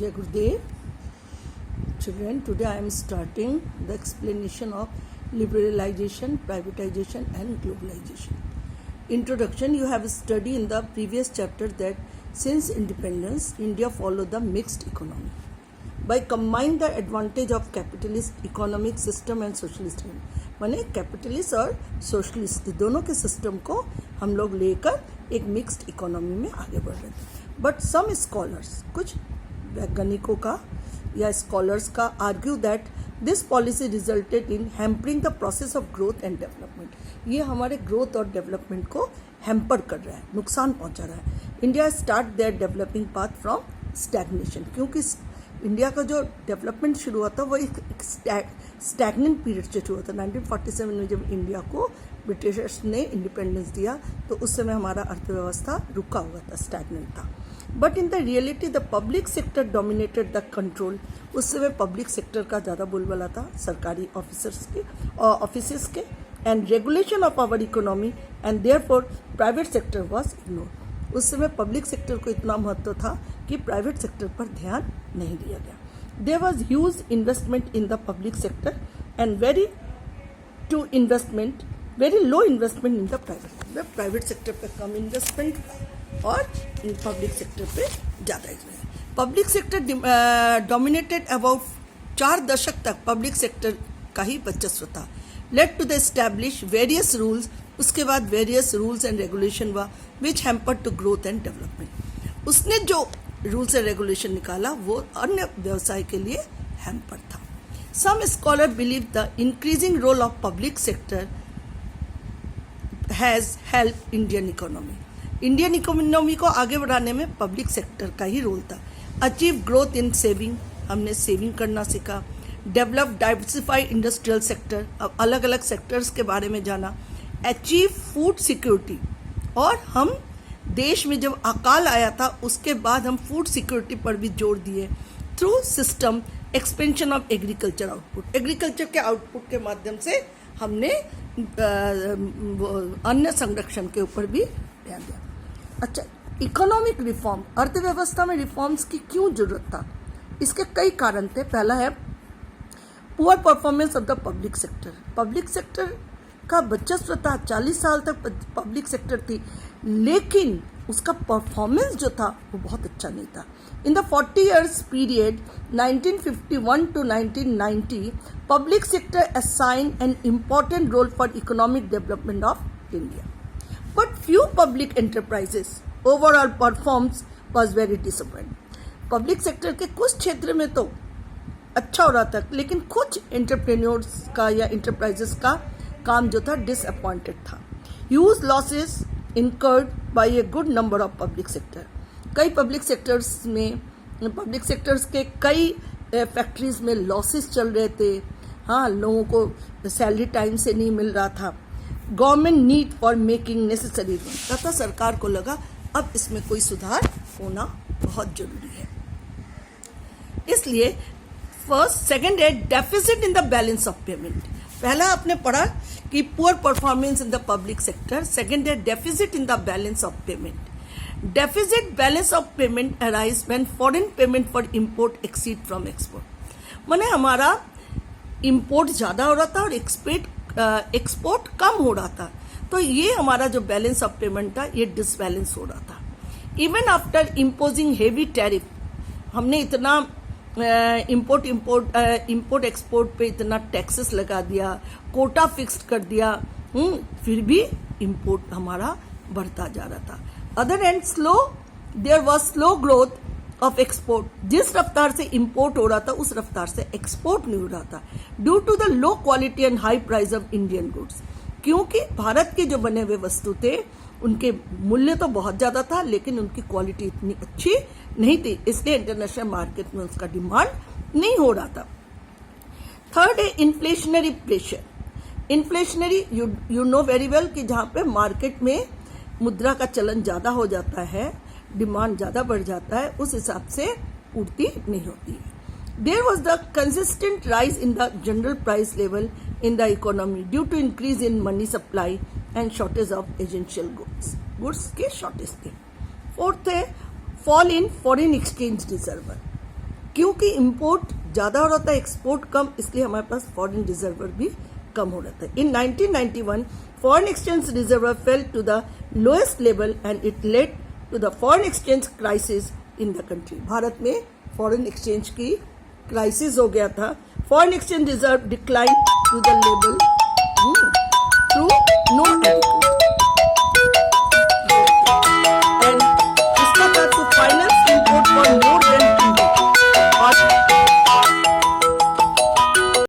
Jai Gurudev. Children, today I am starting the explanation of liberalization, privatization and globalization. Introduction. You have studied in the previous chapter that since independence, India followed the mixed economy. By combining the advantage of capitalist economic system and socialist system, माने capitalist और socialist दोनों के system को हम लोग लेकर एक mixed economy में आगे बढ़ रहे थे. बट सम स्कॉलर्स, कुछ वैज्ञानिकों का या स्कॉलर्स का argue that this policy resulted in hampering the process of growth and development. ये हमारे ग्रोथ और डेवलपमेंट को हैम्पर कर रहा है, नुकसान पहुंचा रहा है. India start their developing path from stagnation, क्योंकि इंडिया का जो डेवलपमेंट शुरू हुआ था वो एक स्टैग्नेंट पीरियड से शुरू हुआ था. 1947 में जब इंडिया को ब्रिटिशर्स ने इंडिपेंडेंस दिया तो उस समय हमारा अर्थव्यवस्था रुका हुआ था, स्टैग्नेंट था. But in the reality the public sector dominated the control. उस समय पब्लिक सेक्टर का ज़्यादा बोलबाला था, सरकारी ऑफिसर्स के and regulation of our economy and therefore private sector was ignored. उस समय पब्लिक सेक्टर को इतना महत्व था कि प्राइवेट सेक्टर पर ध्यान नहीं दिया गया. There was huge investment in the public sector and very low investment in the private. Private sector पर कम इन्वेस्टमेंट और इन पब्लिक सेक्टर पे ज़्यादा investment. Public sector dominated about 4 दशक तक पब्लिक सेक्टर का ही वर्चस्व था. Led to the establish various rules. उसके बाद वेरियस रूल्स एंड रेगुलेशन हुआ which hamper to growth and development. उसने जो रूल्स एंड रेगुलेशन निकाला वो अन्य व्यवसाय के लिए हैम्पर था. Some scholar believe the increasing role of public sector has help Indian economy. Indian economy को आगे बढ़ाने में पब्लिक सेक्टर का ही रोल था. अचीव ग्रोथ इन सेविंग, हमने सेविंग करना सीखा. डेवलप डाइवर्सिफाई इंडस्ट्रियल सेक्टर, अब अलग अलग सेक्टर्स के बारे में जाना. अचीव फूड सिक्योरिटी, और हम देश में जब अकाल आया था उसके बाद हम फूड सिक्योरिटी पर भी जोर दिए through system expansion of agriculture output. Agriculture के आउटपुट के माध्यम से हमने अन्न संरक्षण के ऊपर भी ध्यान दिया. अच्छा, इकोनॉमिक रिफॉर्म, अर्थव्यवस्था में रिफॉर्म्स की क्यों जरूरत था? इसके कई कारण थे. पहला है poor performance of the public sector. Public sector का वर्चस्व था, 40 साल तक पब्लिक सेक्टर थी, लेकिन उसका परफॉर्मेंस जो था वो बहुत अच्छा नहीं था. In the 40 years period 1951 to 1990 public sector assign an important role for economic development of India. But few public enterprises overall performs was very disappoint. Public sector के कुछ क्षेत्र में तो अच्छा हो रहा था, लेकिन कुछ एंटरप्रेन्योर्स का या इंटरप्राइजेस का काम जो था डिसअपॉइंटेड था. Huge losses incurred by a good number of public sector. कई पब्लिक सेक्टर्स के कई फैक्ट्रीज में लॉसेस चल रहे थे. हाँ, लोगों को सैलरी टाइम से नहीं मिल रहा था. Government need for making necessary rule, तथा सरकार को लगा अब इसमें कोई सुधार होना बहुत जरूरी है. इसलिए सेकंड है deficit in the balance of payment. पहला आपने पढ़ा कि poor performance in the public sector. Second है deficit in the balance of payment. Deficit balance of payment arise when foreign payment for import exceed from export. माने हमारा import ज़्यादा हो रहा था और एक्सपोर्ट कम हो रहा था, तो ये हमारा जो बैलेंस ऑफ पेमेंट था ये डिसबैलेंस हो रहा था. Even after imposing heavy tariff, हमने इतना इंपोर्ट एक्सपोर्ट पे इतना टैक्सेस लगा दिया, कोटा फिक्स्ड कर दिया, फिर भी इंपोर्ट हमारा बढ़ता जा रहा था. Other hand there was slow growth of export. जिस रफ्तार से इंपोर्ट हो रहा था उस रफ्तार से एक्सपोर्ट नहीं हो रहा था, due to the low quality and high price of Indian goods. क्योंकि भारत के जो बने हुए वस्तु थे उनके मूल्य तो बहुत ज़्यादा था, लेकिन उनकी क्वालिटी इतनी अच्छी नहीं थी, इसलिए इंटरनेशनल मार्केट में उसका डिमांड नहीं हो रहा था. थर्ड है inflationary pressure. Inflationary you know very well कि जहाँ पे मार्केट में मुद्रा का चलन ज़्यादा हो जाता है, डिमांड ज़्यादा बढ़ जाता है, उस हिसाब से पूर्ति नहीं होती है. There was the consistent rise in the general price level in the economy due to increase in money supply and shortage of essential goods के shortage थे. फोर्थ है fall in foreign exchange reserve. क्योंकि import ज़्यादा हो रहा था, export कम, इसलिए हमारे पास फॉरेन रिजर्व भी कम हो रहा था. In 1991 foreign exchange reserve fell to the lowest level and it led to the foreign exchange crisis in the country. भारत में फॉरेन एक्सचेंज की क्राइसिस हो गया था. Foreign exchange reserve decline to the level through no